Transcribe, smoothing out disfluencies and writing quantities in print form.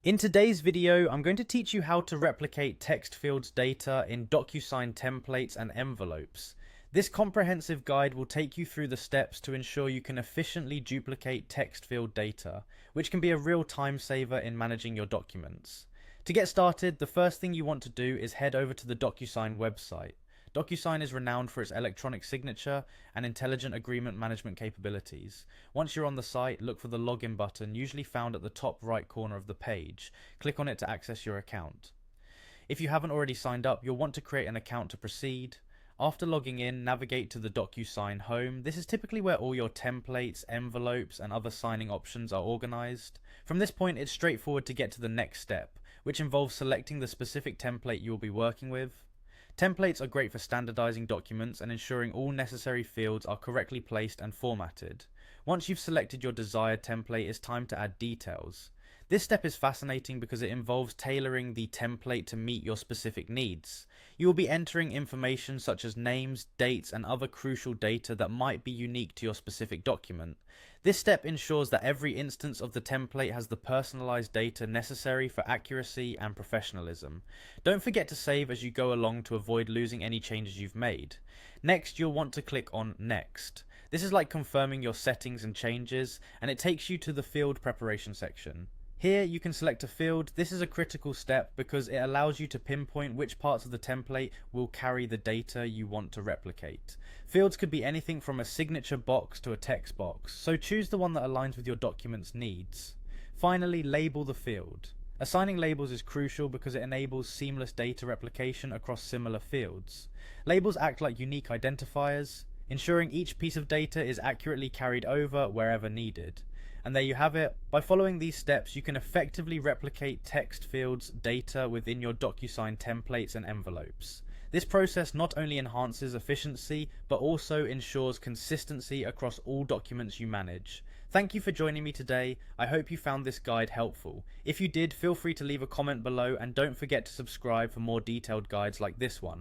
In today's video, I'm going to teach you how to replicate text fields data in Docusign templates and envelopes. This comprehensive guide will take you through the steps to ensure you can efficiently duplicate text field data, which can be a real time saver in managing your documents. To get started, the first thing you want to do is head over to the Docusign website. Docusign is renowned for its electronic signature and intelligent agreement management capabilities. Once you're on the site, look for the login button, usually found at the top right corner of the page. Click on it to access your account. If you haven't already signed up, you'll want to create an account to proceed. After logging in, navigate to the Docusign home. This is typically where all your templates, envelopes, and other signing options are organized. From this point, it's straightforward to get to the next step, which involves selecting the specific template you will be working with. Templates are great for standardizing documents and ensuring all necessary fields are correctly placed and formatted. Once you've selected your desired template, it's time to add details. This step is fascinating because it involves tailoring the template to meet your specific needs. You will be entering information such as names, dates, and other crucial data that might be unique to your specific document. This step ensures that every instance of the template has the personalized data necessary for accuracy and professionalism. Don't forget to save as you go along to avoid losing any changes you've made. Next, you'll want to click on Next. This is like confirming your settings and changes, and it takes you to the field preparation section. Here you can select a field. This is a critical step because it allows you to pinpoint which parts of the template will carry the data you want to replicate. Fields could be anything from a signature box to a text box, so choose the one that aligns with your document's needs. Finally, label the field. Assigning labels is crucial because it enables seamless data replication across similar fields. Labels act like unique identifiers, ensuring each piece of data is accurately carried over wherever needed. And there you have it. By following these steps, you can effectively replicate text fields data within your Docusign templates and envelopes. This process not only enhances efficiency, but also ensures consistency across all documents you manage. Thank you for joining me today. I hope you found this guide helpful. If you did, feel free to leave a comment below and don't forget to subscribe for more detailed guides like this one.